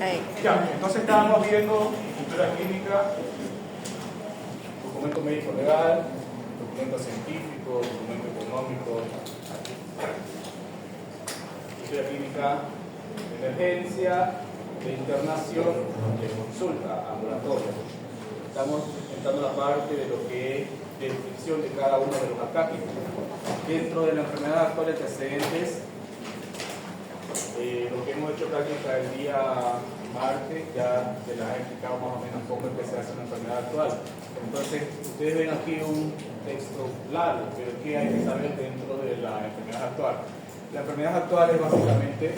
Ya, entonces estábamos viendo cultura clínica, documento médico legal, documento científico, documento económico, cultura clínica de emergencia, de internación, de consulta ambulatoria. Estamos entrando a la parte de lo que es descripción de cada uno de los acápitos. Dentro de la enfermedad actual de antecedentes, lo que hemos hecho práctica el día martes, ya se las he explicado más o menos cómo es que se hace una enfermedad actual. Entonces, ustedes ven aquí un texto largo, pero ¿qué hay que saber dentro de la enfermedad actual? La enfermedad actual es básicamente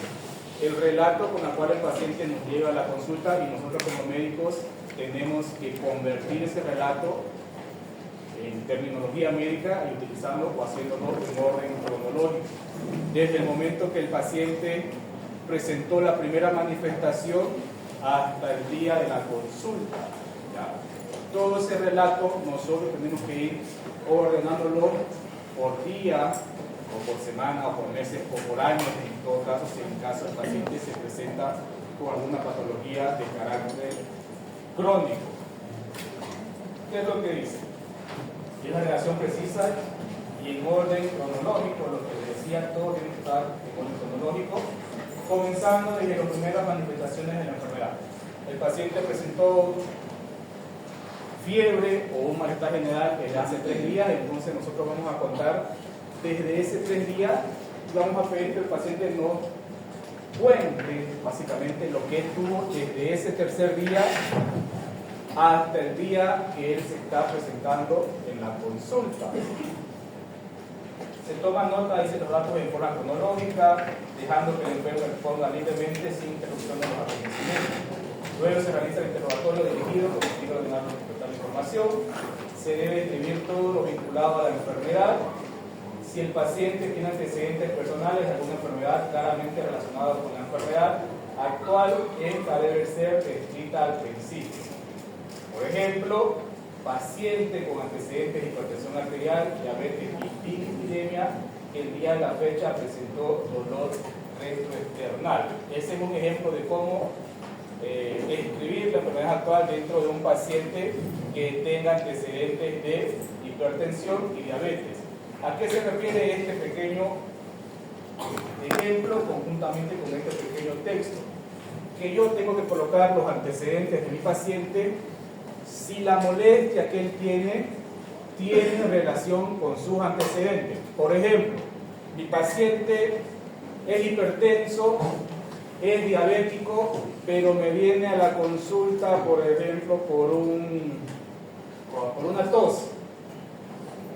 el relato con el cual el paciente nos llega a la consulta y nosotros como médicos tenemos que convertir ese relato en terminología médica y utilizarlo o haciéndolo en orden cronológico. Desde el momento que el paciente presentó la primera manifestación hasta el día de la consulta. ¿Ya? Todo ese relato nosotros tenemos que ir ordenándolo por día, o por semana, o por meses, o por años, en todo caso, si en caso el paciente se presenta con alguna patología de carácter crónico. ¿Qué es lo que dice? Es la relación precisa y en orden cronológico, lo que decía, todo tiene que estar en orden cronológico, comenzando desde las primeras manifestaciones de la enfermedad. El paciente presentó fiebre o un malestar general desde hace 3 días, entonces nosotros vamos a contar desde ese 3 días, vamos a pedir que el paciente nos cuente básicamente lo que tuvo desde ese tercer día hasta el día que él se está presentando en la consulta. Se toma nota, dice los datos en forma cronológica, dejando que el enfermo responda libremente sin interrupción de los acontecimientos. Luego se realiza el interrogatorio dirigido con el objetivo de dar la información. Se debe escribir todo lo vinculado a la enfermedad. Si el paciente tiene antecedentes personales de alguna enfermedad claramente relacionada con la enfermedad actual, esta debe ser descrita al principio. Por ejemplo, paciente con antecedentes de hipertensión arterial, diabetes y dislipidemia, que el día de la fecha presentó dolor retroesternal. Ese es un ejemplo de cómo describir la enfermedad actual dentro de un paciente que tenga antecedentes de hipertensión y diabetes. ¿A qué se refiere este pequeño ejemplo conjuntamente con este pequeño texto? Que yo tengo que colocar los antecedentes de mi paciente si la molestia que él tiene relación con sus antecedentes. Por ejemplo, mi paciente es hipertenso, es diabético, pero me viene a la consulta, por ejemplo, por una tos.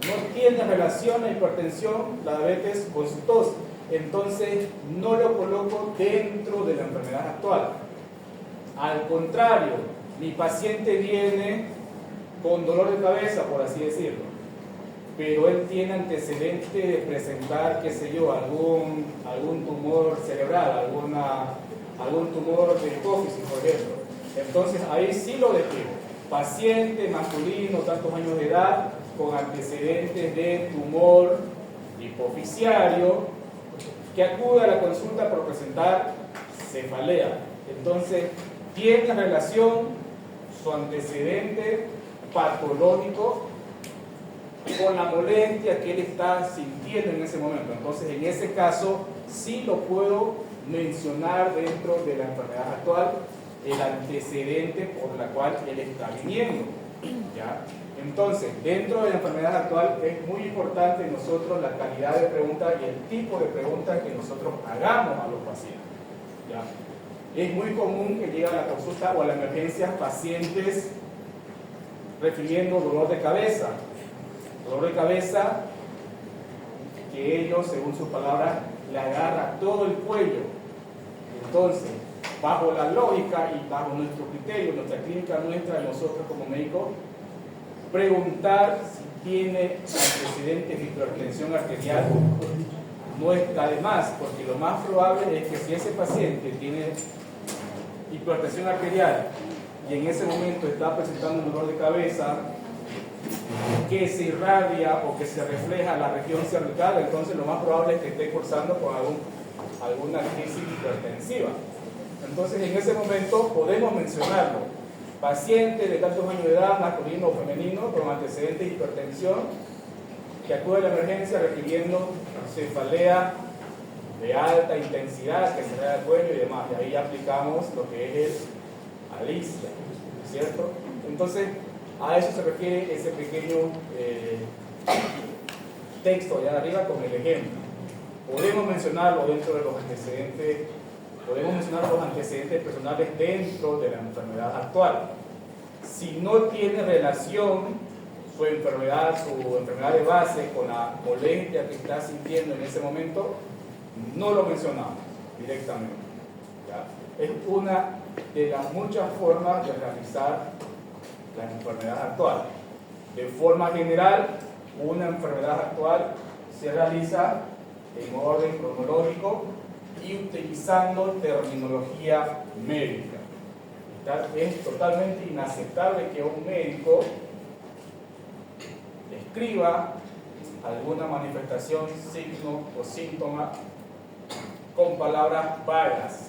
No tiene relación la hipertensión, la diabetes con su tos. Entonces, no lo coloco dentro de la enfermedad actual. Al contrario, mi paciente viene con dolor de cabeza, por así decirlo, pero él tiene antecedente de presentar, qué sé yo, algún tumor cerebral, algún tumor de hipófisis, por ejemplo. Entonces, ahí sí lo describo. Paciente masculino, tantos años de edad, con antecedentes de tumor hipofisiario, que acude a la consulta por presentar cefalea. Entonces, tiene relación su antecedente patológico con la molestia que él está sintiendo en ese momento. Entonces, en ese caso, sí lo puedo mencionar dentro de la enfermedad actual, el antecedente por la cual él está viniendo. ¿Ya? Entonces, dentro de la enfermedad actual es muy importante nosotros la calidad de pregunta y el tipo de preguntas que nosotros hagamos a los pacientes. ¿Ya? Es muy común que lleguen a la consulta o a la emergencia pacientes refiriendo dolor de cabeza. Dolor de cabeza que ellos, según sus palabras, le agarra todo el cuello. Entonces, bajo la lógica y bajo nuestro criterio, nuestra clínica nuestra, nosotros como médicos, preguntar si tiene antecedentes de hipertensión arterial no está de más, porque lo más probable es que si ese paciente tiene hipertensión arterial y en ese momento está presentando un dolor de cabeza que se irradia o que se refleja en la región cervical, entonces lo más probable es que esté cursando con alguna crisis hipertensiva. Entonces, en ese momento podemos mencionarlo. Paciente de tantos años de edad, masculino o femenino, con antecedentes de hipertensión, que acude a la emergencia requiriendo cefalea de alta intensidad, que se da el cuello y demás. Y ahí aplicamos lo que es el ALICIA, ¿cierto? Entonces, a eso se refiere ese pequeño texto allá arriba con el ejemplo. Podemos mencionarlo dentro de los antecedentes, podemos mencionar los antecedentes personales dentro de la enfermedad actual. Si no tiene relación su enfermedad de base con la molestia que está sintiendo en ese momento, no lo mencionamos directamente. ¿Ya? Es una de las muchas formas de realizar la enfermedad actual. De forma general, una enfermedad actual se realiza en orden cronológico y utilizando terminología médica. Es totalmente inaceptable que un médico describa alguna manifestación, signo o síntoma con palabras vagas.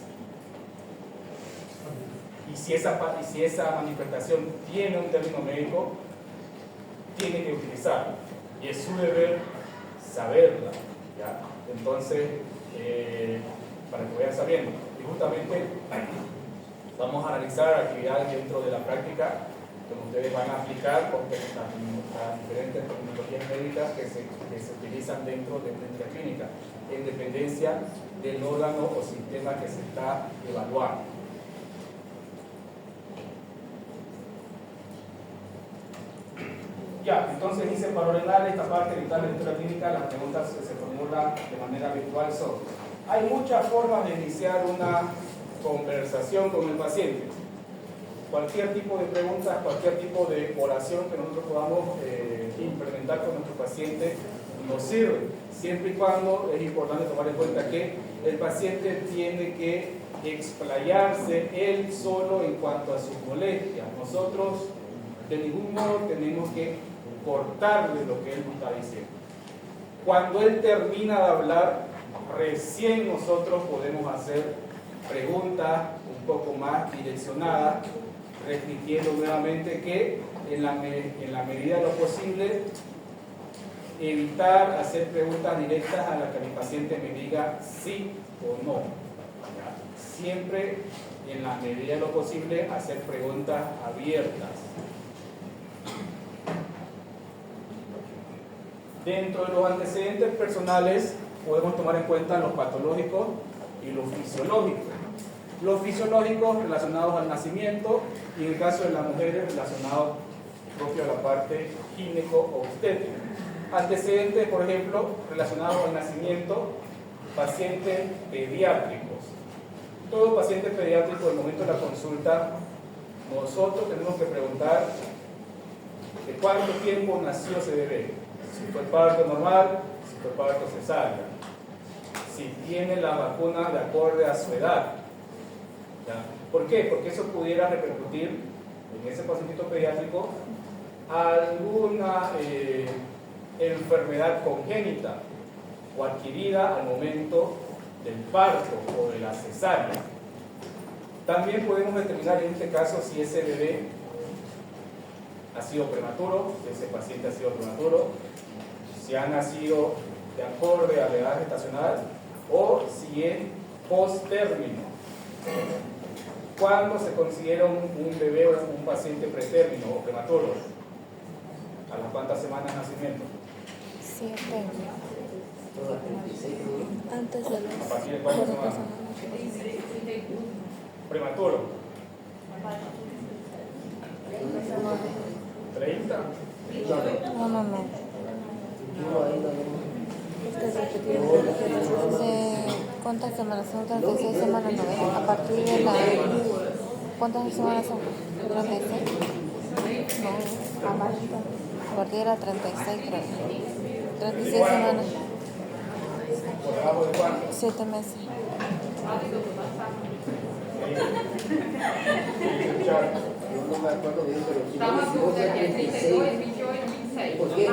Y si esa manifestación tiene un término médico, tiene que utilizarla. Y es su deber saberla. ¿Ya? Entonces, para que vayan sabiendo. Y justamente vamos a analizar actividades dentro de la práctica que ustedes van a aplicar con las diferentes terminologías médicas que se utilizan dentro de nuestra clínica, en dependencia del órgano o sistema que se está evaluando. Ya, entonces dice, para ordenar esta parte de la lectura clínica, las preguntas que se formulan de manera habitual son: hay muchas formas de iniciar una conversación con el paciente. Cualquier tipo de preguntas, cualquier tipo de oración que nosotros podamos implementar con nuestro paciente nos sirve, siempre y cuando es importante tomar en cuenta que el paciente tiene que explayarse él solo en cuanto a sus molestias. Nosotros de ningún modo tenemos que cortarle lo que él nos está diciendo. Cuando él termina de hablar, recién nosotros podemos hacer preguntas un poco más direccionadas, repitiendo nuevamente que en la medida de lo posible evitar hacer preguntas directas a las que mi paciente me diga sí o no. ¿Ya? Siempre en la medida de lo posible hacer preguntas abiertas. Dentro de los antecedentes personales podemos tomar en cuenta los patológicos y los fisiológicos. Los fisiológicos relacionados al nacimiento y en el caso de las mujeres relacionados propio a la parte gineco-obstétrica. Antecedentes, por ejemplo, relacionados al nacimiento, pacientes pediátricos. Todo paciente pediátrico, en el momento de la consulta, nosotros tenemos que preguntar de cuánto tiempo nació ese bebé. Si fue parto normal, si fue parto cesárea, si tiene la vacuna de acorde a su edad. ¿Ya? ¿Por qué? Porque eso pudiera repercutir en ese pacientito pediátrico alguna enfermedad congénita o adquirida al momento del parto o de la cesárea. También podemos determinar en este caso si ese bebé ha sido prematuro, si ese paciente ha sido prematuro, si ha nacido de acorde a la edad gestacional o si es post-término. ¿Cuándo se considera un bebé o un paciente pretérmino o prematuro? ¿A las cuántas semanas de nacimiento? 7. Antes de los... ¿A partir de cuántas semanas? Prematuro. 30. No. ¿Cuántas semanas son? 36 semanas, ¿no? A partir de la... ¿Cuántas semanas son? 36. No, a partir de la 36, creo. 36 semanas. ¿Por debajo de cuánto? 7 meses. No me acuerdo bien, pero si no me equivoco es 36. Porque es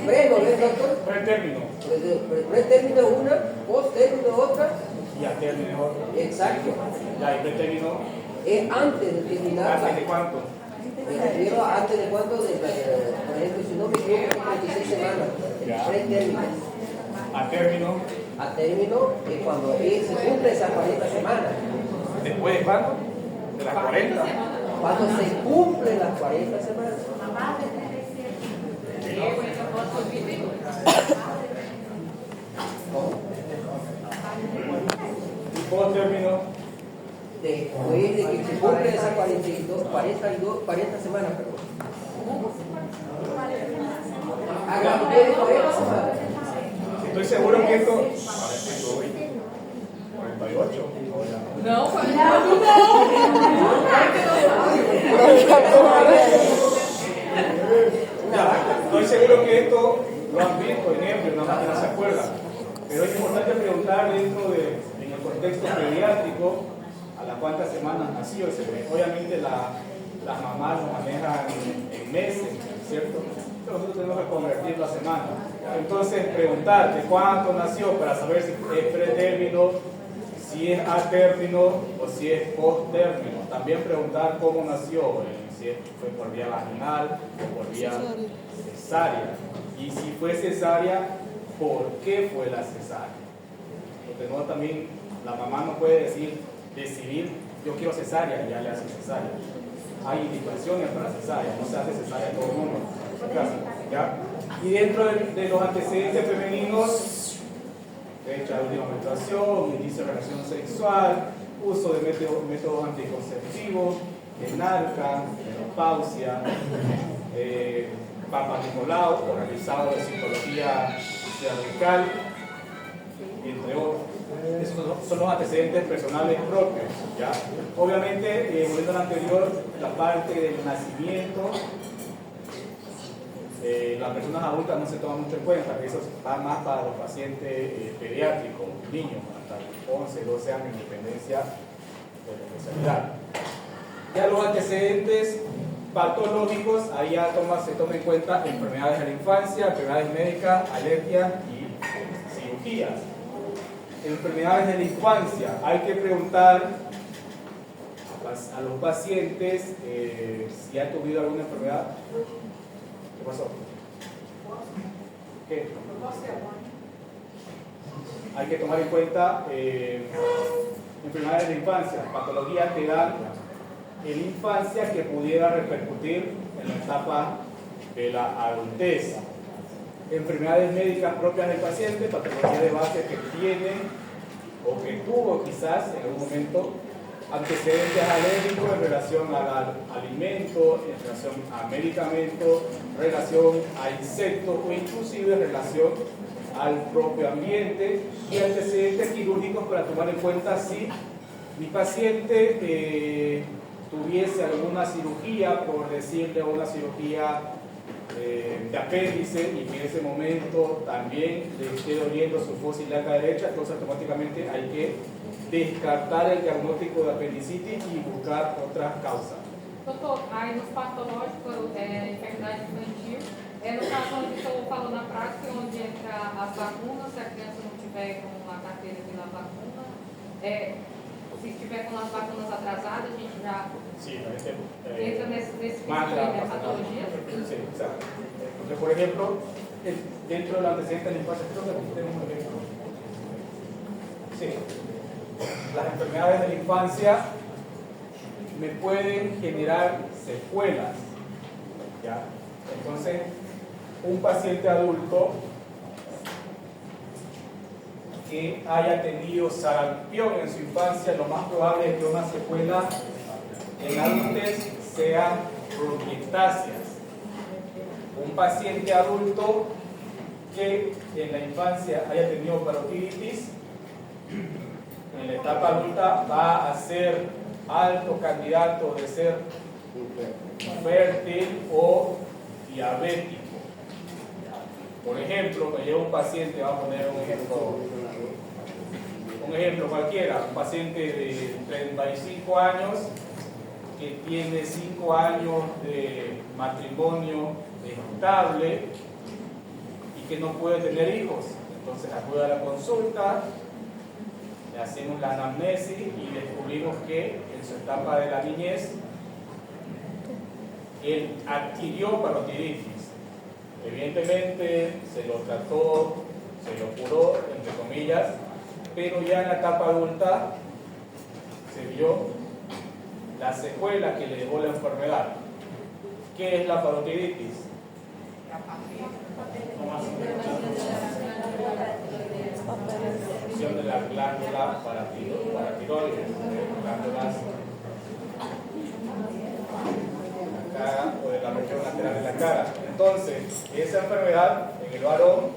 pre, ¿no ves, doctor? Pretérmino. Pretérmino una, post-término otra, Y a término es otro. Exacto. Ya, y pretérmino, Es antes de terminar. ¿antes de cuánto? Me refiero a antes de cuánto, por ejemplo, si no me equivoco, 36 semanas, Ya. pretérmino. A término, A término es cuando se cumple esas 40 semanas. ¿después de cuánto? De las 40. Cuando se cumplen las 40 semanas. Y post término, Después de que se cumplen esas 40 semanas, perdón. Hagamos bien 40 semanas. estoy seguro que esto. 48. Não, Estoy seguro que esto lo han visto en ejemplo, nada más que no se acuerdan. Pero es importante preguntar dentro en el contexto pediátrico a las cuántas semanas nació ese bebé. Obviamente las mamás lo manejan en meses, ¿cierto? Pero nosotros tenemos que convertirlo a semanas. Entonces preguntar de cuánto nació para saber si es pretérmino, si es a término o si es post término. También preguntar cómo nació, si fue por vía vaginal o por vía cesárea. Y si fue cesárea, ¿por qué fue la cesárea? Porque no, también la mamá no puede decidir, yo quiero cesárea, y ya le hace cesárea. Hay indicaciones para cesárea, no se hace cesárea a todo el mundo. ¿Ya? Y dentro de los antecedentes femeninos, fecha de última menstruación, inicio de relación sexual, uso de métodos anticonceptivos, enarca, menopausia, Papa Nicolau, o realizado de citología cervical, entre otros. Esos son los antecedentes personales propios. ¿Ya? Obviamente, volviendo al anterior, la parte del nacimiento, las personas adultas no se toman mucho en cuenta, eso va más para los pacientes pediátricos, niños, hasta 11, 12 años, en dependencia de la especialidad. Ya los antecedentes patológicos, ahí ya se toma en cuenta enfermedades de la infancia, enfermedades médicas, alergias y cirugías. Enfermedades de la infancia, hay que preguntar a los pacientes si han tenido alguna enfermedad. ¿Qué pasó? ¿Qué? Hay que tomar en cuenta enfermedades de la infancia, patologías que dan en la infancia que pudiera repercutir en la etapa de la adultez. Enfermedades médicas propias del paciente, patología de base que tiene o que tuvo quizás en algún momento, antecedentes alérgicos en relación al alimento, en relación a medicamentos, relación a insectos o inclusive en relación al propio ambiente, y antecedentes quirúrgicos para tomar en cuenta si mi paciente tuviese alguna cirugía, por decirle una cirugía de apéndice, y que en ese momento también le esté doliendo su fosa ilíaca derecha, entonces automáticamente hay que descartar el diagnóstico de apendicitis y buscar otras causas. Doutor, aí nos patológicos, enfermidade infantil, no caso onde estou falando na prática, onde entra as vacunas, se a criança não tiver com a carteira de la vacuna, se estiver com as vacunas atrasadas, a gente já entra nesse tipo de patologia? Sí, exacto. Entonces, por ejemplo, dentro del antecedente de la infancia, creo que aquí tenemos un ejemplo. Sí. Las enfermedades de la infancia me pueden generar secuelas. ¿Ya? Entonces, un paciente adulto que haya tenido sarampión en su infancia, lo más probable es que una secuela en adultez sean bronquiectasias. Un paciente adulto que en la infancia haya tenido parotiditis, en la etapa adulta va a ser alto candidato de ser fértil o diabético. Por ejemplo, me lleva un paciente, vamos a poner un ejemplo cualquiera, un paciente de 35 años que tiene 5 años de matrimonio estable y que no puede tener hijos. Entonces acude a la consulta, le hacemos la anamnesis y descubrimos que en su etapa de la niñez él adquirió parotiditis. Evidentemente se lo trató, se lo curó, entre comillas, pero ya en la etapa adulta se vio la secuela que le dejó la enfermedad. ¿Qué es la parotiditis? Infección de la glándula paratiroides, glándulas de la cara o de la región lateral de la cara. Entonces, esa enfermedad en el varón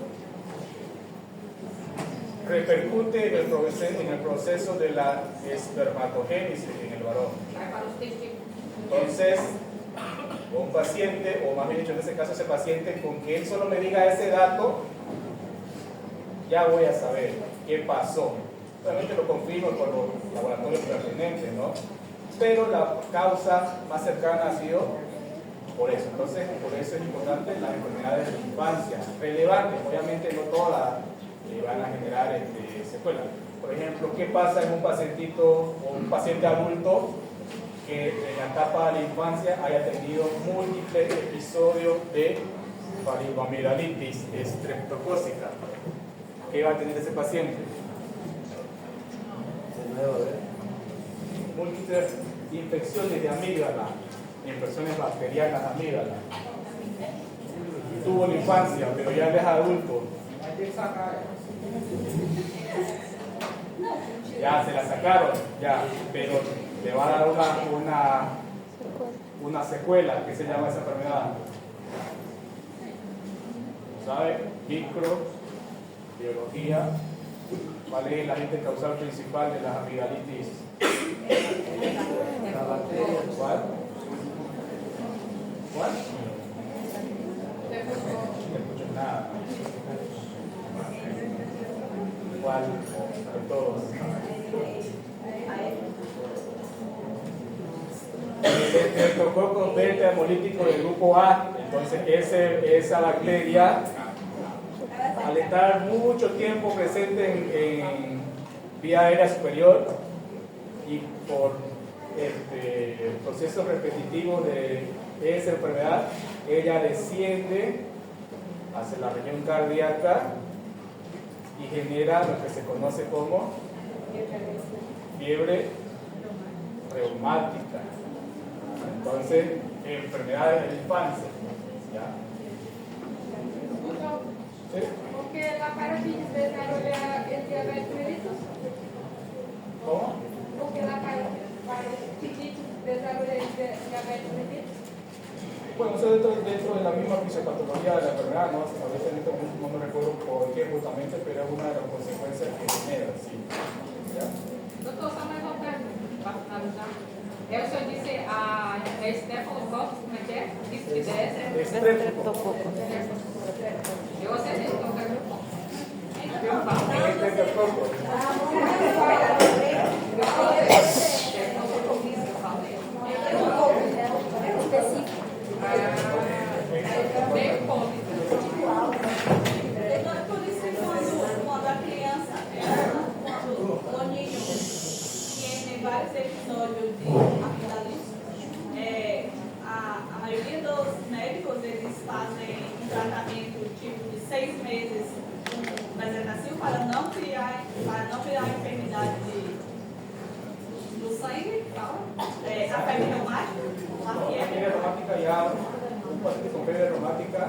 repercute en el proceso de la espermatogénesis en el varón. Entonces, un paciente, o más bien dicho en este caso ese paciente, con que él solo me diga ese dato, ya voy a saber qué pasó. Obviamente lo confirmo con los laboratorios pertinentes, ¿no? Pero la causa más cercana ha sido por eso. Entonces, por eso es importante las enfermedades de la infancia, relevantes. Obviamente no todas van a generar secuelas. Por ejemplo, ¿qué pasa en un pacientito o un paciente adulto que en la etapa de la infancia haya tenido múltiples episodios de faringoamigdalitis estreptocócica? ¿Qué va a tener ese paciente? Múltiples infecciones de amígdala, infecciones bacterianas de amígdala. Tuvo la infancia, pero ya es adulto. Ya se la sacaron, ya, pero le va a dar una secuela. ¿Qué se llama esa enfermedad? ¿Sabe? Microbiología. ¿Cuál es el agente causal principal de la amigdalitis? La bacteria. ¿Cuál? ¿Cuál? No escucho nada. ¿Cuál? De todos. El Streptococcus beta hemolítico del grupo A. Entonces esa bacteria, al estar mucho tiempo presente en vía aérea superior y por procesos repetitivos de esa enfermedad, ella desciende hacia la región cardíaca y genera lo que se conoce como fiebre reumática. Entonces, enfermedades de la infancia. ¿Ya? ¿Sí? Porque la parotiditis desarrolla el diabetes mellitus. ¿Cómo? Porque la parotiditis desarrolla el diabetes mellitus. Bueno, eso dentro de la misma fisiopatología de la enfermedad, ¿no? A veces no me recuerdo por qué justamente, pero es una de las consecuencias que genera, sí. ¿Ya? Doutor, só mais uma pergunta para finalizar. O senhor disse a Staphylococcus, como é que é? Estreptococcus. Streptococcus. Eu acertei, então eu quero meu ponto. Streptococcus. Meio ponto. Por isso que quando a criança, quando o niño tem vários episódios de amigdalite, a maioria dos médicos eles fazem um tratamento tipo de 6 meses bezetacil para não criar a enfermidade do sangue, a febre reumática, a La fiebre. fiebre reumática ya, un paciente con fiebre reumática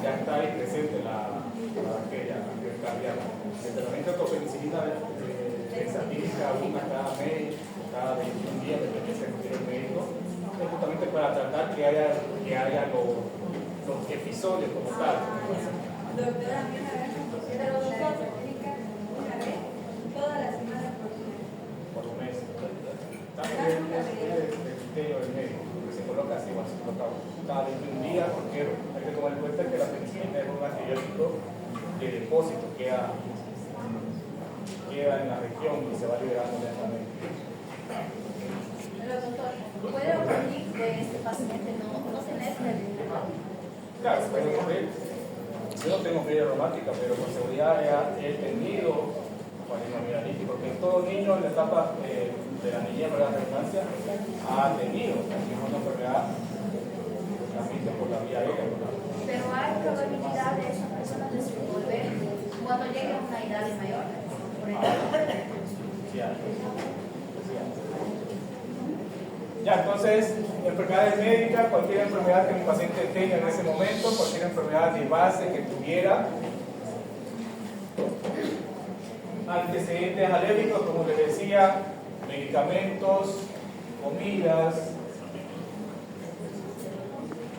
ya está ahí presente la bacteria, la fiebre cardíaca. El tratamiento con penicilina desatílica una cada mes, cada 21 días, desde que se refiere el médico, es justamente para tratar que haya los episodios como tal. Doctora, a mí una vez me pusieron la técnica una vez, toda la semana Por un mes. También es el criterio del médico, porque se coloca así, se coloca cada 21 días, porque hay que tomar en cuenta que la penicilina es un antibiótico de depósito, queda en la región y se va liberando lentamente. Pero doctor, ¿puede ocurrir que este paciente no se necesita de Claro, puede ocurrir. Yo no tengo fiebre reumática, pero con seguridad he tenido poliomielítico, que todo niño en la etapa de la niñez, por la redundancia, ha tenido, que es una enfermedad que transmite por la vía aérea. Pero hay probabilidad de esas personas desenvolver cuando lleguen a una edad mayor. Por ejemplo. Sí, hay. Ya, entonces, enfermedades médicas, cualquier enfermedad que mi paciente tenga en ese momento, cualquier enfermedad de base que tuviera, antecedentes alérgicos, como les decía, medicamentos, comidas,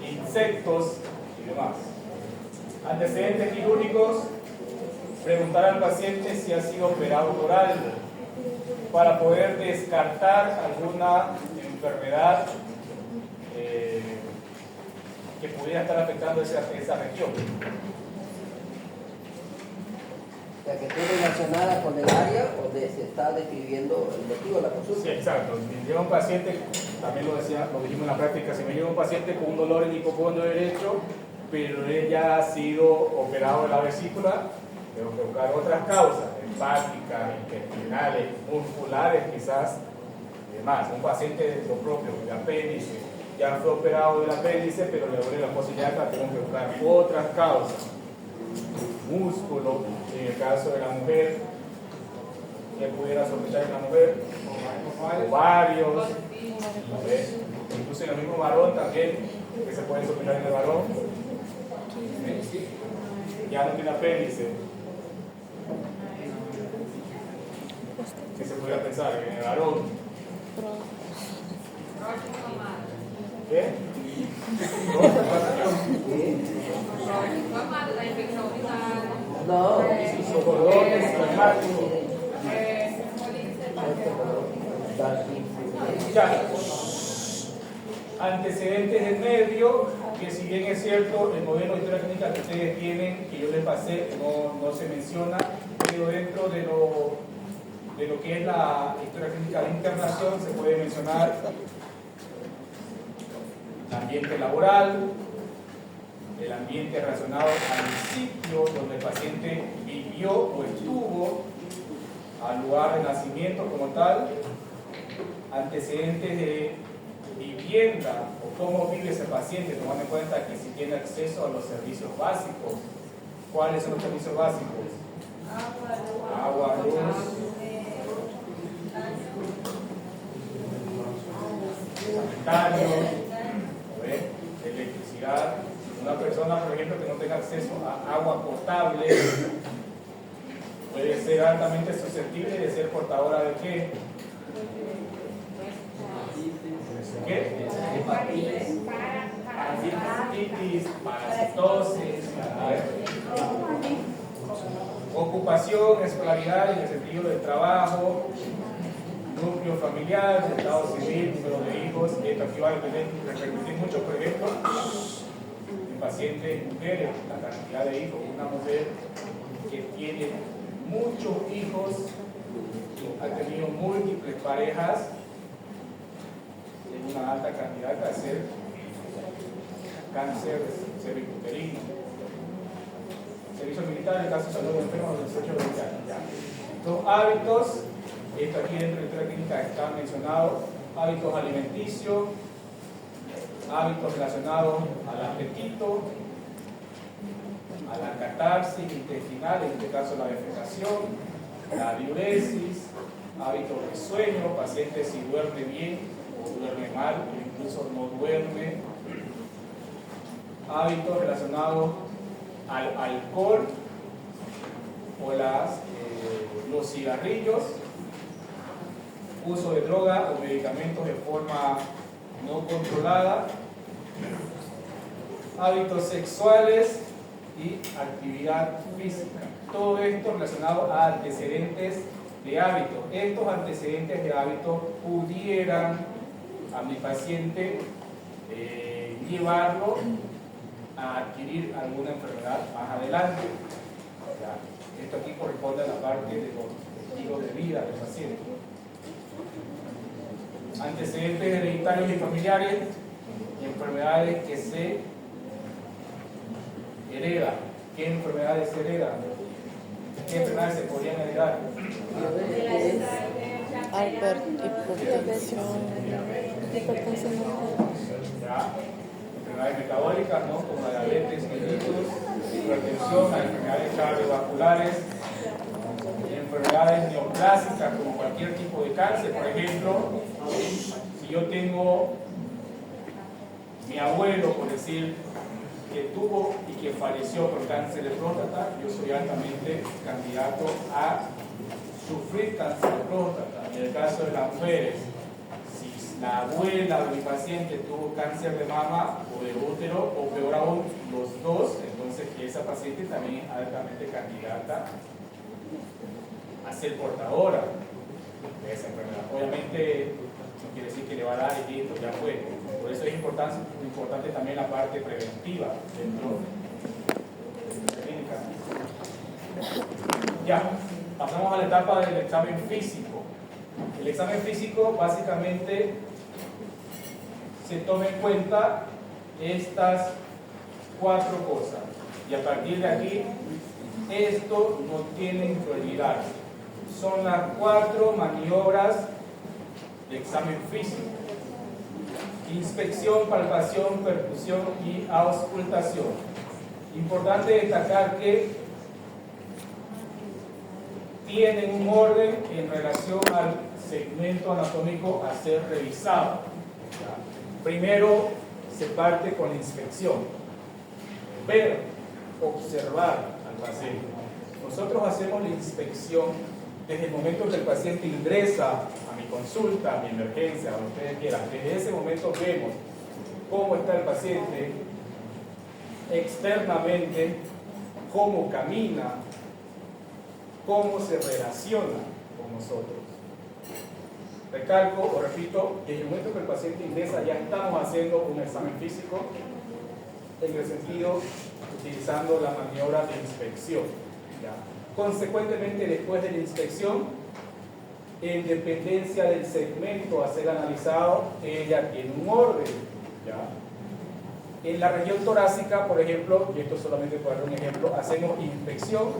insectos y demás. Antecedentes quirúrgicos, preguntar al paciente si ha sido operado por algo, para poder descartar alguna enfermedad que pudiera estar afectando esa región. O sea, que esté relacionada con el área donde se está describiendo el motivo de la consulta. Sí, exacto. Si llega un paciente, también lo dijimos en la práctica, si me llega un paciente con un dolor en hipocondrio derecho, pero él ya ha sido operado de la vesícula, tengo que buscar otras causas, hepáticas, intestinales, musculares quizás, y demás. Un paciente de lo propio, de apéndice, ya fue operado del apéndice, pero le duele la posibilidad, tengo que buscar otras causas. Músculo, en el caso de la mujer, que pudiera sospechar en la mujer, ovarios, incluso en el mismo varón también, que se puede sospechar en el varón, ya no tiene apéndice, que se pudiera pensar en el varón. ¿Qué? Inflamado da infecção urinária. No. Cordones plasmáticos. Ya. Antecedentes del medio, que si bien es cierto, el modelo de historia clínica que ustedes tienen, que yo les pasé, no se menciona, pero dentro de lo que es la historia clínica de internación se puede mencionar el ambiente laboral, el ambiente relacionado al sitio donde el paciente vivió o estuvo, al lugar de nacimiento como tal, antecedentes de vivienda o cómo vive ese paciente, tomando en cuenta que si tiene acceso a los servicios básicos. ¿Cuáles son los servicios básicos? Agua, luz, sanitarios, electricidad. Una persona, por ejemplo, que no tenga acceso a agua potable puede ser altamente susceptible de ser portadora de ¿qué? ¿Qué? Parasitis, parasitosis, ocupación, escolaridad en el sentido del trabajo, núcleo familiar, estado civil, número de hijos. Esto aquí va a repercutir mucho, por ejemplo, en pacientes mujeres, la cantidad de hijos. Una mujer que tiene muchos hijos, ha tenido múltiples parejas, tiene una alta cantidad de hacer cáncer cervicuterino. Servicio militar, en el caso de salud de enfermos de 18 a 20 años. Ya. Los hábitos, esto aquí dentro de la clínica está mencionado, hábitos alimenticios, hábitos relacionados al apetito, a la catarsis intestinal, en este caso la defecación, la diuresis, hábitos de sueño, pacientes si duerme bien o duerme mal, o incluso no duerme, hábitos relacionados al alcohol o los cigarrillos, uso de droga o medicamentos de forma no controlada, hábitos sexuales y actividad física. Todo esto relacionado a antecedentes de hábitos. Estos antecedentes de hábitos pudieran a mi paciente llevarlo a adquirir alguna enfermedad más adelante. Ya, esto aquí corresponde a la parte de los estilos de vida del paciente. Antecedentes hereditarios y familiares y enfermedades que se heredan. ¿Qué enfermedades se heredan? ¿Qué enfermedades se podrían heredar? Hipertensión. ¿Ya? Enfermedades metabólicas, ¿no? Como la diabetes, mellitus, hipertensión, las enfermedades cardiovasculares, enfermedades neoplásicas como cualquier tipo de cáncer. Por ejemplo, si yo tengo mi abuelo, por decir, que tuvo y que falleció por cáncer de próstata, yo soy altamente candidato a sufrir cáncer de próstata. En el caso de las mujeres, si la abuela de mi paciente tuvo cáncer de mama o de útero, o peor aún, los dos, entonces esa paciente también es altamente candidata a ser portadora de esa enfermedad. Obviamente no quiere decir que le va a dar y listo, ya fue. Por eso es importante también la parte preventiva dentro de la clínica. Ya, pasamos a la etapa del examen físico. El examen físico básicamente se toma en cuenta estas 4 cosas. Y a partir de aquí, esto no tiene prioridad. Son las 4 maniobras de examen físico: inspección, palpación, percusión y auscultación. Importante destacar que tienen un orden en relación al segmento anatómico a ser revisado. Primero se parte con la inspección: ver, observar al paciente. Nosotros hacemos la inspección desde el momento que el paciente ingresa a mi consulta, a mi emergencia, a lo que ustedes quieran. Desde ese momento vemos cómo está el paciente externamente, cómo camina, cómo se relaciona con nosotros. Recalco o repito, desde el momento que el paciente ingresa ya estamos haciendo un examen físico, en el sentido utilizando la maniobra de inspección. ¿Ya? Consecuentemente, después de la inspección, en dependencia del segmento a ser analizado, ella tiene un orden. ¿Ya? En la región torácica, por ejemplo, y esto solamente para dar un ejemplo, hacemos inspección,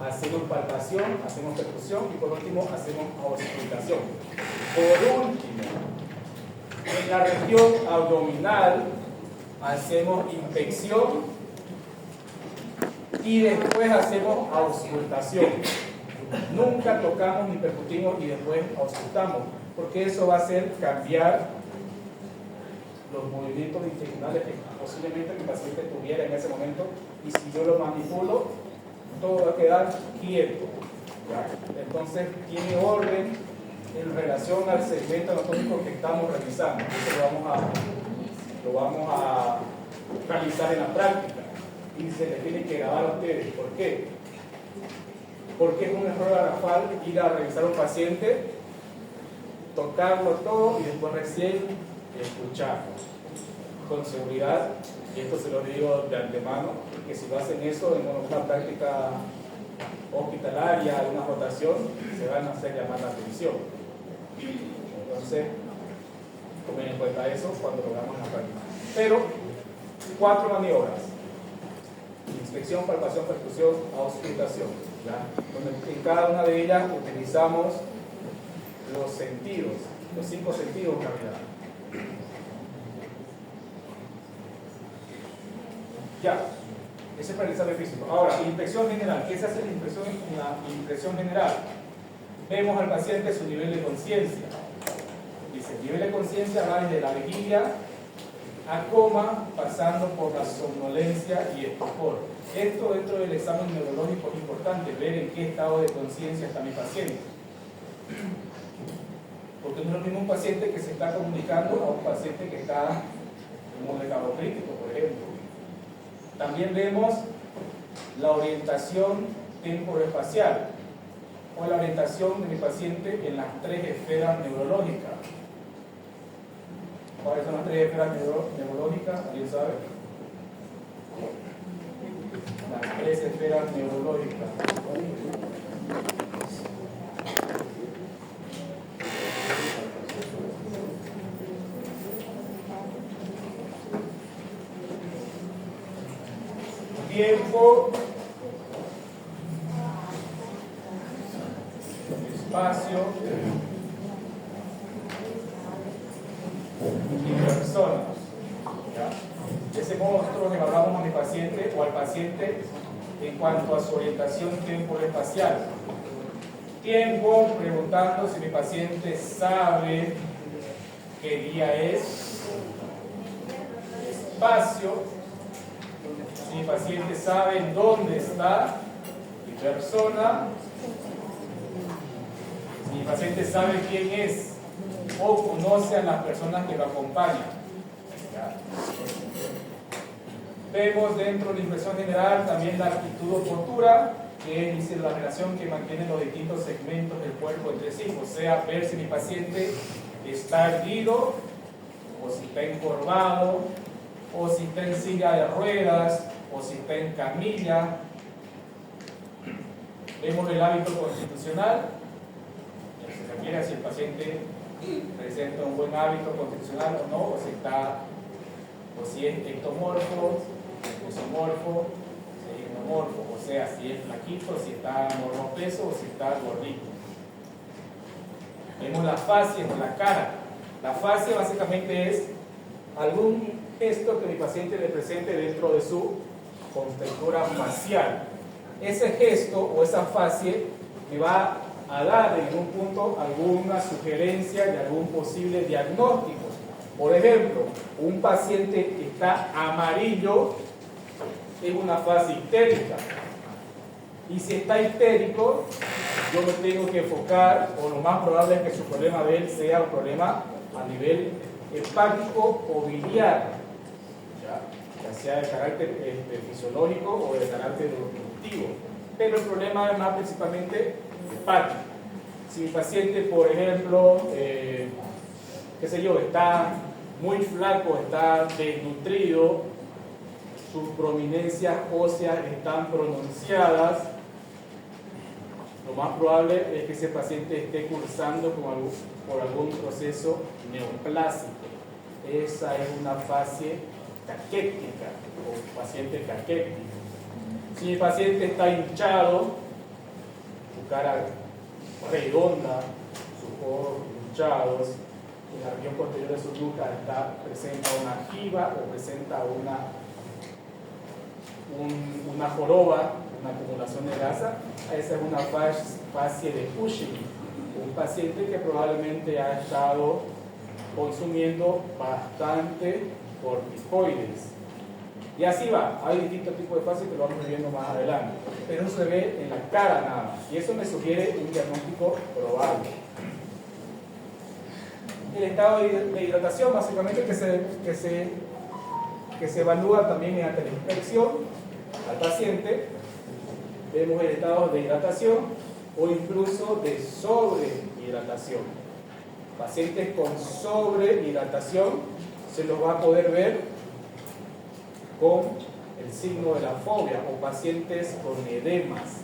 hacemos palpación, hacemos percusión y por último hacemos auscultación. Por último, en la región abdominal hacemos inspección y después hacemos auscultación. Nunca tocamos ni percutimos y después auscultamos, porque eso va a hacer cambiar los movimientos intestinales que posiblemente mi paciente tuviera en ese momento, y si yo lo manipulo, todo va a quedar quieto. ¿Ya? Entonces tiene orden en relación al segmento anatómico que estamos realizando. Eso lo vamos a realizar en la práctica y se les tiene que grabar a ustedes. ¿Por qué? Porque es un error garrafal ir a revisar a un paciente, tocarlo todo y después recién escucharlo. Con seguridad, y esto se lo digo de antemano, que si lo hacen eso en una práctica hospitalaria, una rotación, se van a hacer llamar la atención. Entonces, tomen en cuenta eso cuando lo hagamos en la práctica. Pero, 4 maniobras: inspección, palpación, percusión, auscultación. ¿Ya? Donde en cada una de ellas utilizamos los sentidos, los 5 sentidos en realidad. Ya, ese es para el examen físico. Ahora, inspección general. ¿Qué se hace en la impresión general? Vemos al paciente su nivel de conciencia. Dice, el nivel de conciencia va desde la vigilia a coma, pasando por la somnolencia y estupor. Esto dentro del examen neurológico es importante, ver en qué estado de conciencia está mi paciente. Porque no es lo mismo un paciente que se está comunicando a un paciente que está en un estado crítico, por ejemplo. También vemos la orientación temporoespacial o la orientación de mi paciente en las 3 esferas neurológicas. ¿Cuáles son las 3 esferas neurológicas? ¿Alguien sabe? Las 3 esferas neurológicas. Tiempo, espacio y personas. ¿Ya? Ese modo nosotros evaluamos a mi paciente o al paciente en cuanto a su orientación temporal-espacial. Tiempo, preguntando si mi paciente sabe qué día es. Espacio, si mi paciente sabe dónde está. Y persona, si mi paciente sabe quién es o conoce a las personas que lo acompañan. ¿Ya? Vemos dentro de la impresión general también la actitud o postura, que es la relación que mantienen los distintos segmentos del cuerpo entre sí, o sea, ver si mi paciente está erguido, o si está encorvado, o si está en silla de ruedas, o si está en camilla. Vemos el hábito constitucional, que se refiere a si el paciente presenta un buen hábito constitucional o no, o si es ectomorfo, mesomorfo, si es endomorfo, o sea, si es flaquito, si está normopeso o si está gordito. Vemos la fascia con la cara. La fascia básicamente es algún gesto que mi paciente le presente dentro de su contextura facial. Ese gesto o esa fascia me va a dar en un punto alguna sugerencia de algún posible diagnóstico. Por ejemplo, un paciente que está amarillo es una fase histérica. Y si está histérico, yo me tengo que enfocar, o lo más probable es que su problema de él sea un problema a nivel hepático o biliar, ya sea de carácter fisiológico o de carácter productivo. Pero el problema es más principalmente hepático. Si mi paciente, por ejemplo, qué sé yo, está muy flaco, está desnutrido, sus prominencias óseas están pronunciadas, lo más probable es que ese paciente esté cursando por algún proceso neoplásico. Esa es una fase caquética o paciente caquético. Si mi paciente está hinchado, su cara redonda, sus ojos hinchados, en la región posterior de su nuca presenta una jiba o presenta una joroba, una acumulación de grasa, esa es una fase de Cushing, un paciente que probablemente ha estado consumiendo bastante corticoides. Y así va, hay distintos tipos de fases que lo vamos viendo más adelante, pero eso se ve en la cara nada más, y eso me sugiere un diagnóstico probable. El estado de hidratación, básicamente, que se evalúa también mediante la inspección al paciente. Vemos el estado de hidratación o incluso de sobrehidratación. Pacientes con sobrehidratación se los va a poder ver con el signo de la fobia, o pacientes con edemas.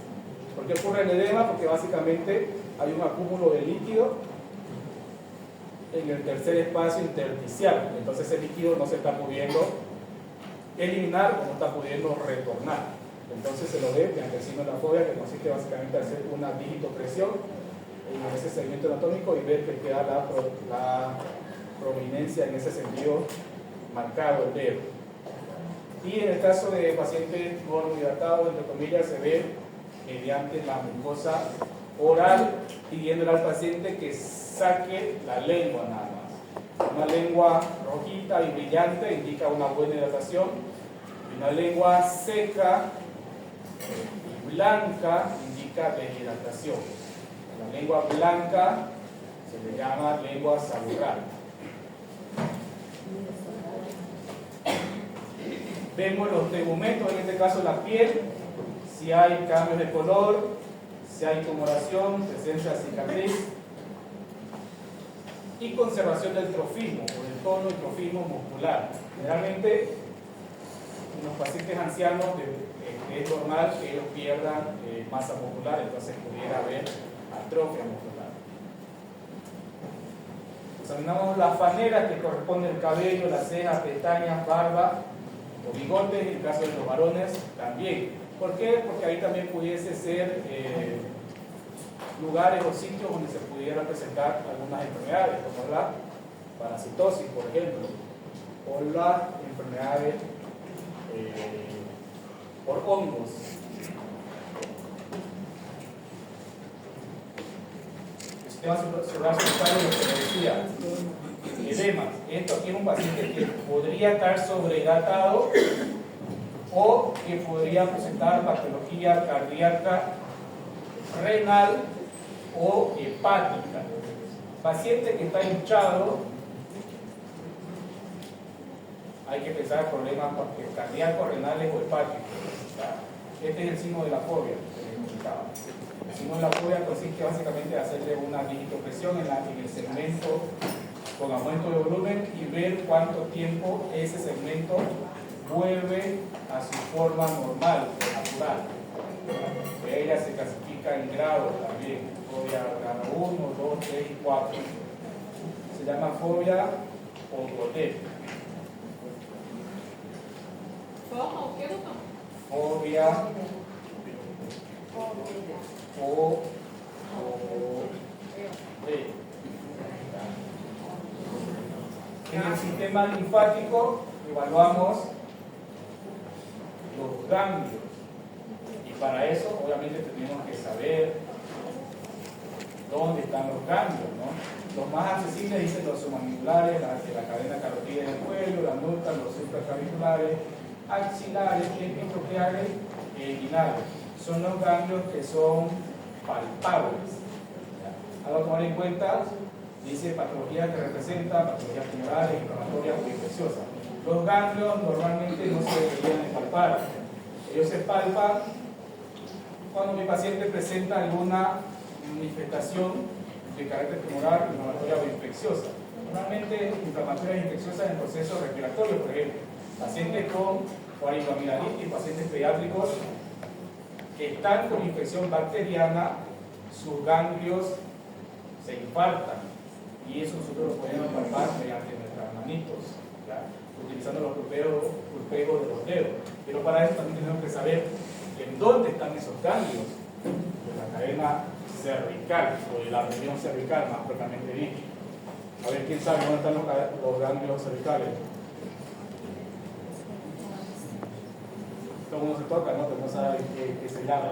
¿Por qué ocurre el edema? Porque básicamente hay un acúmulo de líquido en el tercer espacio intersticial, entonces el líquido no se está pudiendo eliminar o no está pudiendo retornar. Entonces se lo ve mediante el signo de la fobia, que consiste básicamente en hacer una digitopresión en ese segmento anatómico y ver que queda la prominencia en ese sentido marcado, el dedo. Y en el caso de pacientes monohidratados, entre comillas, se ve mediante la mucosa oral, pidiéndole al paciente que saque la lengua nada más. Una lengua rojita y brillante indica una buena hidratación, y una lengua seca y blanca indica deshidratación. La lengua blanca se le llama lengua saludable. Vemos los tegumentos, en este caso la piel, si hay cambios de color, si hay tumoración, presencia de cicatriz y conservación del trofismo o del tono y trofismo muscular. Generalmente en los pacientes ancianos es normal que ellos pierdan masa muscular, entonces pudiera haber atrofia muscular. Examinamos las faneras que corresponden al cabello, las cejas, pestañas, barba o bigotes, en el caso de los varones también. ¿Por qué? Porque ahí también pudiese ser lugares o sitios donde se pudieran presentar algunas enfermedades, como la parasitosis, por ejemplo, o las enfermedades por hongos. El sistema cerebral lo que me decía, edemas. Esto aquí es un paciente que podría estar sobrehidratado o que podría presentar patología cardíaca, renal o hepática. Paciente que está hinchado, hay que pensar en problemas cardíacos, renales o hepáticos. Este es el signo de la fobia que les comentaba. El signo de la fobia consiste básicamente en hacerle una digitopresión en el segmento con aumento de volumen y ver cuánto tiempo ese segmento vuelve a su forma normal, natural. Ella se clasifica en grados también, fobia grado 1, 2, 3 y 4. Se llama fobia ortotépica. Forma o quê, doutor? Fobia En el sistema linfático evaluamos los ganglios y para eso obviamente tenemos que saber dónde están los ganglios, ¿no? Los más accesibles dicen los submandibulares, la cadena carotídea del cuello, la nuca, los supraclaviculares, axilares, epitroqueales e inguinales. Son los ganglios que son palpables. Algo a tomar en cuenta, dice patología que representa patologías tumorales, inflamatorias o infecciosas. Los ganglios normalmente no se deberían de palpar. Ellos se palpan cuando mi paciente presenta alguna manifestación de carácter tumoral, inflamatoria o infecciosa. Normalmente inflamatorias e infecciosas en procesos respiratorios, por ejemplo. Pacientes con faringoamigdalitis, pacientes pediátricos que están con infección bacteriana, sus ganglios se infartan y eso nosotros lo podemos palpar mediante nuestras manitos, ¿ya? Utilizando los pulpejos de los dedos. Pero para eso también tenemos que saber en dónde están esos ganglios, de la cadena cervical o de la región cervical más propiamente dicho. A ver, ¿quién sabe dónde están los ganglios cervicales? Todo el mundo se toca, ¿no? Pero no sabe qué se llama.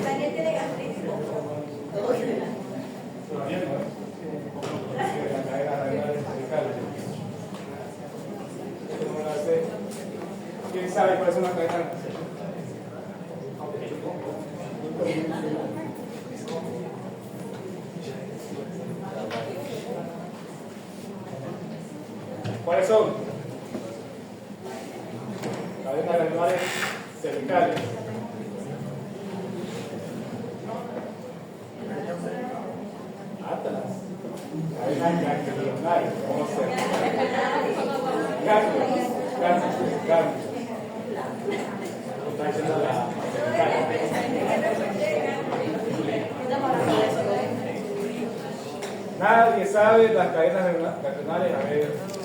Daniel tiene gastritis. Todavía no, la cadena cervical. ¿Quién sabe cuál es una cadena? ¿Cuáles son? Cadenas glandulares cervicales. Atlas. Cadenas ganglionares. ¿Cómo se llama? Ganglios. Está diciendo la nadie sabe las cadenas ganglionares. A ver.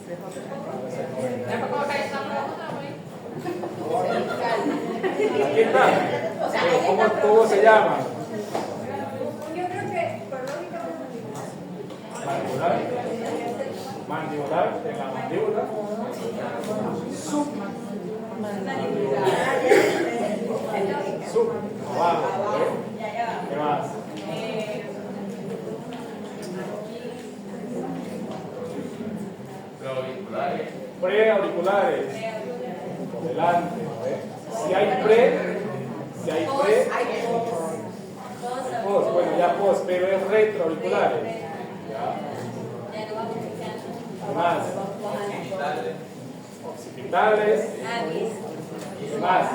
É para colocar isso na prova, não, hein? Aquí está. ¿Cómo se llama? Yo creo que por lógica Mandibular. Mandibular, en la mandíbula. Sub. Abajo. ¿Qué más? Preauriculares. Por delante. Si hay post, bueno, ya post, pero es retroauriculares. ¿Ya? ¿Qué más? Occipitales. ¿Qué más?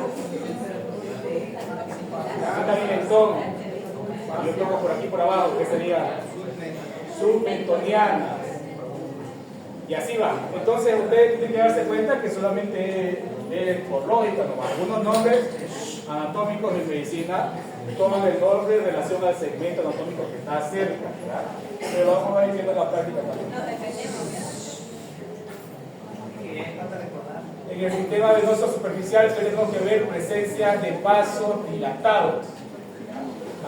Aquí también el tono. Yo toco por aquí por abajo, que sería submentonianas. Y así va. Entonces ustedes tienen que darse cuenta que solamente por lógica, algunos nombres anatómicos de medicina toman el nombre en relación al segmento anatómico que está cerca, ¿verdad? Pero vamos a ir viendo la práctica también. En el sistema venoso superficial tenemos que ver presencia de vasos dilatados.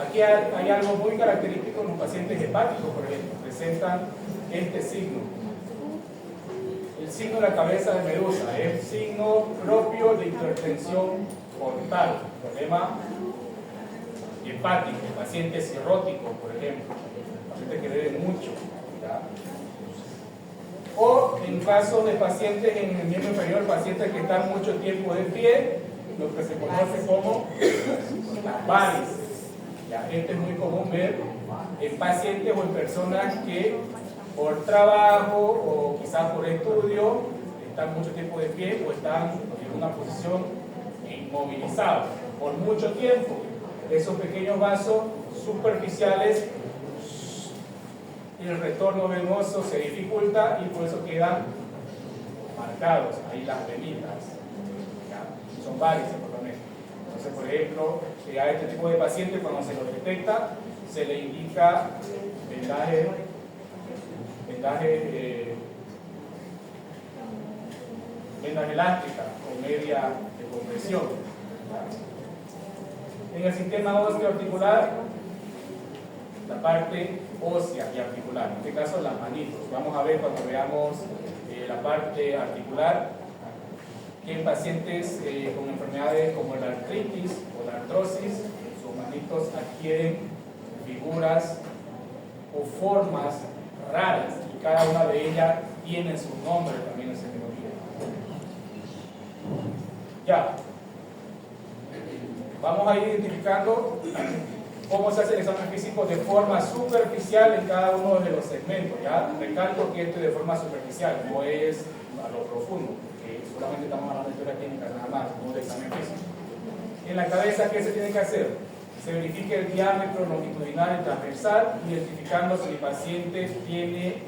Aquí hay algo muy característico en los pacientes hepáticos, por ejemplo, presentan este signo. El signo de la cabeza de Medusa es signo propio de hipertensión portal, problema hepático, pacientes cirróticos, por ejemplo, pacientes que beben mucho, ¿ya? O en caso de pacientes en el miembro inferior, pacientes que están mucho tiempo de pie, lo que se conoce como las varices. Ya, esto es muy común ver en pacientes o en personas que por trabajo o quizás por estudio están mucho tiempo de pie o están en una posición inmovilizada por mucho tiempo. Esos pequeños vasos superficiales, el retorno venoso se dificulta y por eso quedan marcados ahí las venitas. ¿Ya? Son varices por lo menos. Entonces, por ejemplo, a este tipo de pacientes cuando se lo detecta se le indica vendaje elástica o media de compresión. En el sistema óseo articular, la parte ósea y articular, en este caso las manitos. Vamos a ver cuando veamos la parte articular que en pacientes con enfermedades como la artritis o la artrosis, sus manitos adquieren figuras o formas raras y cada una de ellas tiene su nombre también en semiología. Ya, vamos a ir identificando cómo se hace el examen físico de forma superficial en cada uno de los segmentos. Ya recalco que esto es de forma superficial, no es a lo profundo, que solamente estamos hablando de historia clínica nada más, no de examen físico. En la cabeza, ¿qué se tiene que hacer? Se verifica el diámetro longitudinal y transversal, identificando si el paciente tiene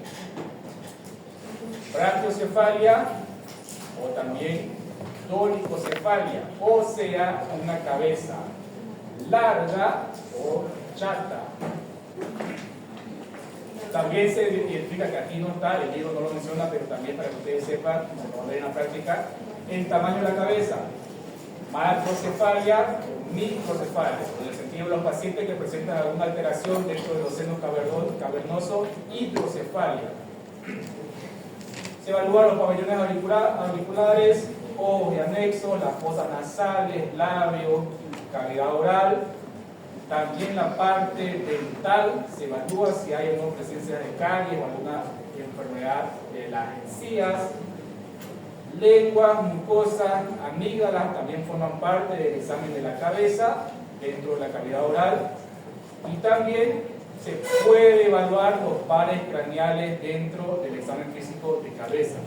brachiocefalia o también dolicocefalia, o sea, una cabeza larga o chata. También se identifica, que aquí no está, el libro no lo menciona, pero también para que ustedes sepan, como lo ven en la práctica, el tamaño de la cabeza, macrocefalia o microcefalia, en el sentido de los pacientes que presentan alguna alteración dentro de los senos cavernosos, hidrocefalia. Se evalúan los pabellones auriculares, ojos y anexos, las fosas nasales, labios, cavidad oral. También la parte dental se evalúa si hay o no presencia de caries o alguna enfermedad de las encías. Lengua, mucosa, amígdalas también forman parte del examen de la cabeza dentro de la cavidad oral. Y también se puede evaluar los pares craneales dentro del examen físico de cabeza.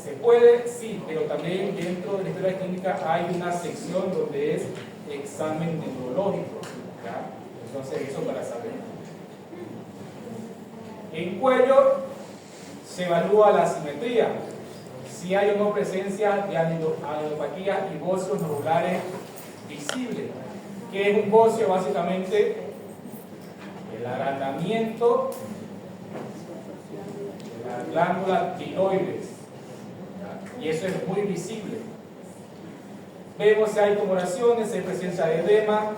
¿Se puede? Sí, pero también dentro de la historia clínica hay una sección donde es examen neurológico, ¿ya? Entonces eso para saber. En cuello se evalúa la simetría, si hay o no presencia de adenopatías y bocios nodulares visibles. ¿Qué es un bocio? Básicamente el agrandamiento de la glándula tiroides, ¿ya? Y eso es muy visible. Vemos si hay tumoraciones, si hay presencia de edema,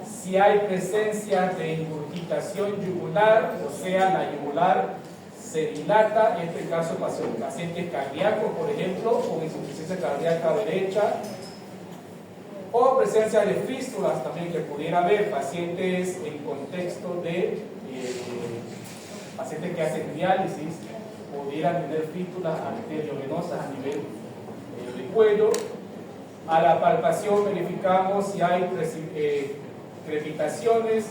si hay presencia de ingurgitación yugular, o sea, la yugular se dilata, en este caso pacientes cardíacos, por ejemplo, con insuficiencia cardíaca derecha, o presencia de fístulas también que pudiera haber, pacientes en contexto de pacientes que hacen diálisis, pudieran tener fístulas arteriovenosas a nivel de cuello. A la palpación verificamos si hay crepitaciones,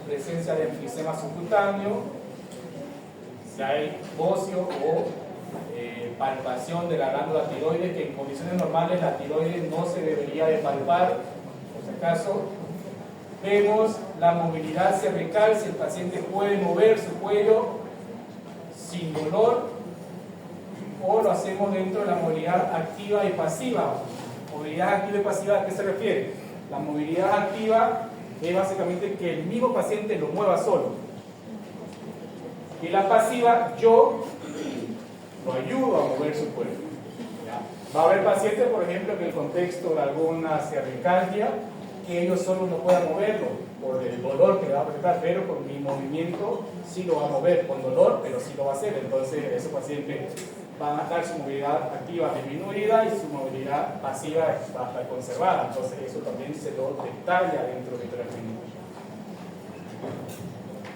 presencia de enfisema subcutáneo, si hay bocio o palpación de la glándula tiroides, que en condiciones normales la tiroides no se debería de palpar, por si acaso. Vemos la movilidad cervical, si el paciente puede mover su cuello sin dolor, o lo hacemos dentro de la movilidad activa y pasiva. Movilidad activa y pasiva, ¿a qué se refiere? La movilidad activa es básicamente que el mismo paciente lo mueva solo. Y la pasiva, yo lo ayudo a mover su cuerpo. ¿Ya? Va a haber pacientes, por ejemplo, en el contexto de alguna cervicalgia, que ellos solo no puedan moverlo por el dolor que le va a presentar, pero con mi movimiento sí lo va a mover, con dolor, pero sí lo va a hacer. Entonces, esos pacientes van a estar su movilidad activa disminuida y su movilidad pasiva va a estar conservada. Entonces, eso también se lo detalla dentro de la clínica.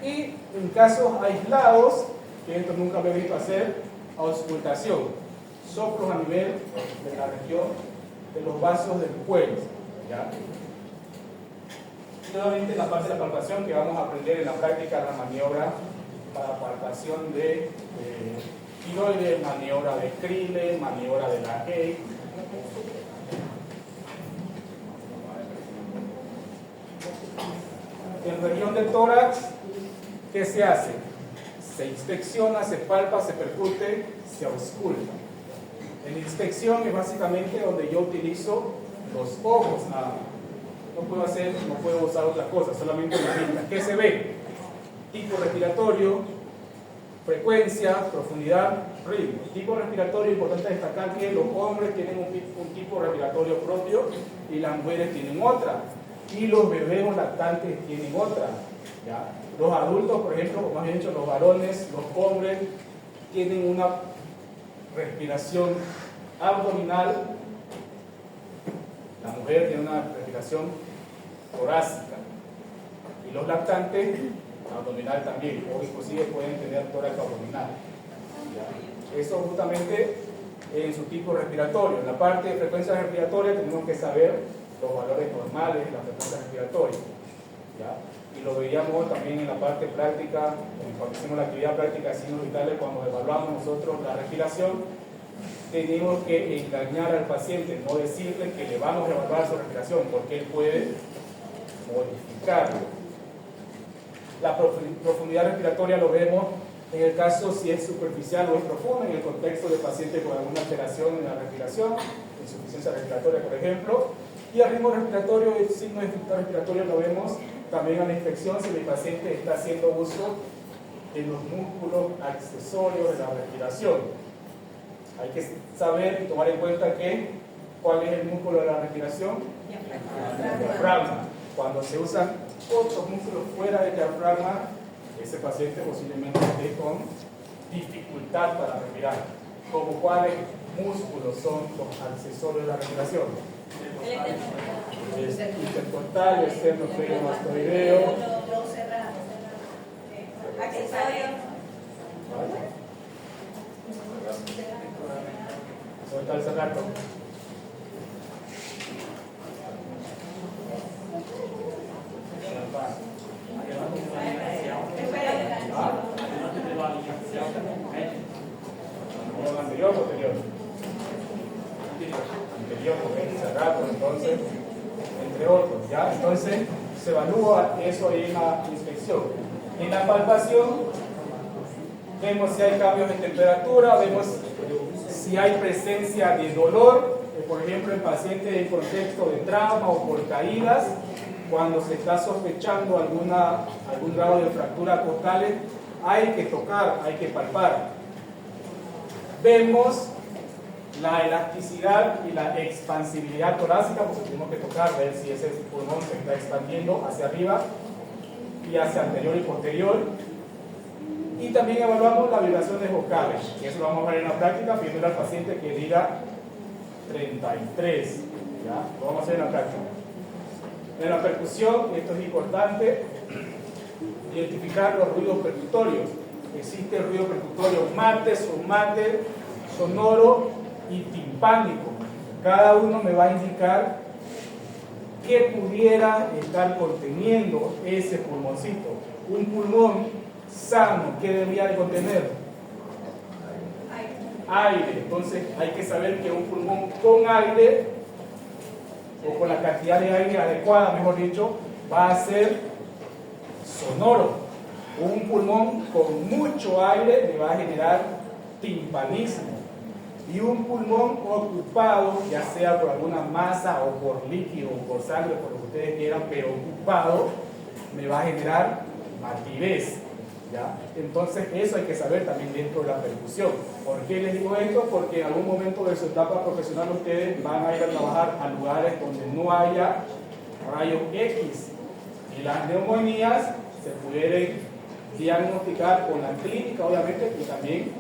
Y en casos aislados, que esto nunca lo he visto hacer, auscultación, soplos a nivel de la región de los vasos del cuello, ¿ya? Nuevamente la parte de la palpación que vamos a aprender en la práctica, la maniobra para palpación de tiroides, maniobra de Crille, maniobra de la Hay. En región del tórax, ¿qué se hace? Se inspecciona, se palpa, se percute, se ausculta. En inspección es básicamente donde yo utilizo los ojos nada más. No puedo usar otra cosa, solamente la vista. ¿Qué se ve? Tipo respiratorio, frecuencia, profundidad, ritmo. Tipo respiratorio, importante destacar que los hombres tienen un tipo respiratorio propio y las mujeres tienen otra. Y los bebés o lactantes tienen otra, ¿ya? Los adultos, por ejemplo, o más bien dicho, los varones, los hombres, tienen una respiración abdominal. La mujer tiene una respiración torácica. Y los lactantes, abdominal también, o inclusive pueden tener tórax abdominal. ¿Ya? Eso justamente en su tipo respiratorio. En la parte de frecuencia respiratoria tenemos que saber los valores normales de la frecuencia respiratoria. ¿Ya? Y lo veíamos también en la parte práctica, cuando hicimos la actividad práctica de signos vitales, cuando evaluamos nosotros la respiración, tenemos que engañar al paciente, no decirle que le vamos a evaluar su respiración, porque él puede modificarlo. La profundidad respiratoria lo vemos en el caso si es superficial o es profunda, en el contexto de pacientes con alguna alteración en la respiración, insuficiencia respiratoria, por ejemplo. Y el ritmo respiratorio, el signo de dificultad respiratoria lo vemos también en la inspección si el paciente está haciendo uso de los músculos accesorios de la respiración. Hay que saber y tomar en cuenta que ¿cuál es el músculo de la respiración? El diafragma. Cuando se usan otros músculos fuera del diafragma, ese paciente posiblemente esté con dificultad para respirar. ¿Como cuáles músculos son los accesorios de la respiración? Intercostal, esternocleidomastoideo. ¿Dónde está el cerrato? ¿Anterior o posterior? Anterior, porque es cerrato, entonces, entre otros, ¿ya? Entonces, se evalúa eso ahí en la inspección. En la palpación, vemos si hay cambios de temperatura, vemos si hay presencia de dolor, por ejemplo, en pacientes en contexto de trauma o por caídas, cuando se está sospechando algún grado de fractura costales, hay que tocar, hay que palpar. Vemos la elasticidad y la expansibilidad torácica, porque tenemos que tocar, ver si ese pulmón se está expandiendo hacia arriba y hacia anterior y posterior. Y también evaluamos las vibraciones vocales, y eso lo vamos a ver en la práctica, pidiendo al paciente que diga 33, ¿ya? Lo vamos a hacer en la práctica. En la percusión, esto es importante, identificar los ruidos percutorios. Existe el ruido percutorio mate, submate, sonoro y timpánico. Cada uno me va a indicar qué pudiera estar conteniendo ese pulmoncito. Un pulmón sano, ¿qué debería de contener? Aire. Entonces hay que saber que un pulmón con aire, o con la cantidad de aire adecuada, mejor dicho, va a ser sonoro. Un pulmón con mucho aire le va a generar timpanismo. Y un pulmón ocupado, ya sea por alguna masa o por líquido o por sangre, por lo que ustedes quieran, pero ocupado, me va a generar altivez. ¿ya? Entonces eso hay que saber también dentro de la percusión. ¿Por qué les digo esto? Porque en algún momento de su etapa profesional ustedes van a ir a trabajar a lugares donde no haya rayos X y las neumonías se pueden diagnosticar con la clínica, obviamente, y también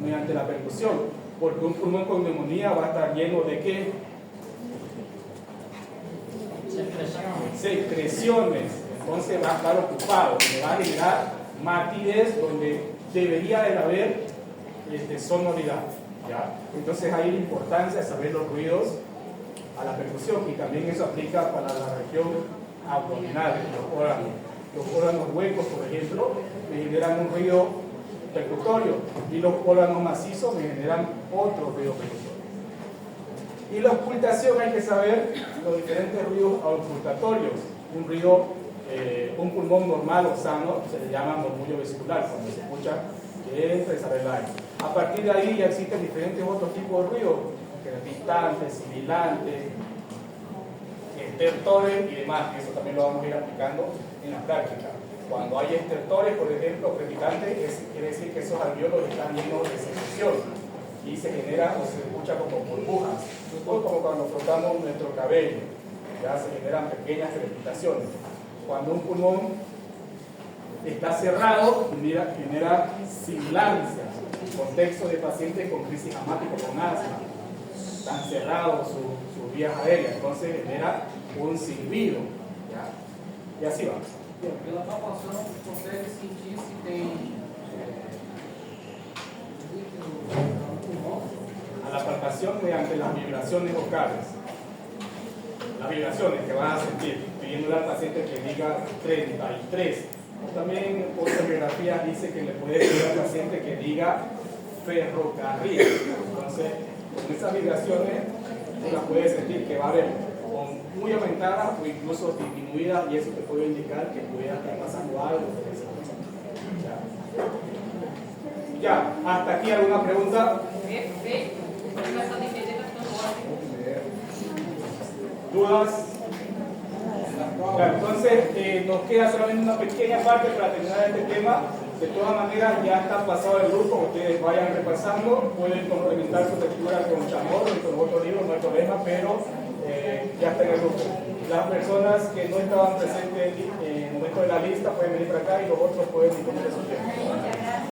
mediante la percusión, porque un pulmón con neumonía va a estar lleno de ¿qué? Secreciones. Entonces va a estar ocupado, le va a generar matidez donde debería de haber sonoridad, ¿ya? Entonces hay la importancia de saber los ruidos a la percusión, y también eso aplica para la región abdominal, los órganos. Los órganos huecos, por ejemplo, me generan un ruido percutorio, y los órganos macizos me generan otro ruido percutorio. Y la ocultación, hay que saber los diferentes ruidos auscultatorios. Un ruido, un pulmón normal o sano se le llama murmullo vesicular, cuando se escucha que entra y sale el aire. A partir de ahí ya existen diferentes otros tipos de ruidos, crepitantes, sibilantes, estertores y demás, que eso también lo vamos a ir aplicando en la práctica. Cuando hay estertores, por ejemplo, crepitantes, quiere decir que esos alvéolos están llenos de secreción y se genera o se escucha como burbujas, o como cuando frotamos nuestro cabello, ya se generan pequeñas crepitaciones. Cuando un pulmón está cerrado, genera sibilancia, contexto de pacientes con crisis asmática, con asma, están cerrados sus vías aéreas, entonces genera un silbido, ¿ya? E assim va. Pela palpação, consegue sentir se tem líquido no pulmão? A la palpación mediante las vibraciones vocales. Las vibraciones que vas a sentir, pidiéndole al paciente que diga 33. También otra biografía dice que le puede pedir al paciente que diga ferrocarril. Entonces, con esas vibraciones, tú las puedes sentir que va a haber muy aumentada o incluso disminuida, y eso te puede indicar que puede estar pasando algo. Ya, hasta aquí alguna pregunta. Perfeito. Começando a entender, tá ficando ótimo. ¿Dudas? Ya, entonces nos queda solamente una pequeña parte para terminar este tema. De todas maneras, ya está pasado el grupo, ustedes vayan repasando, pueden complementar su lectura con Chamorro y con otros libros, no hay problema, pero ya está en el grupo. Las personas que no estaban presentes en el momento de la lista pueden venir para acá, y los otros pueden disponer de su tiempo.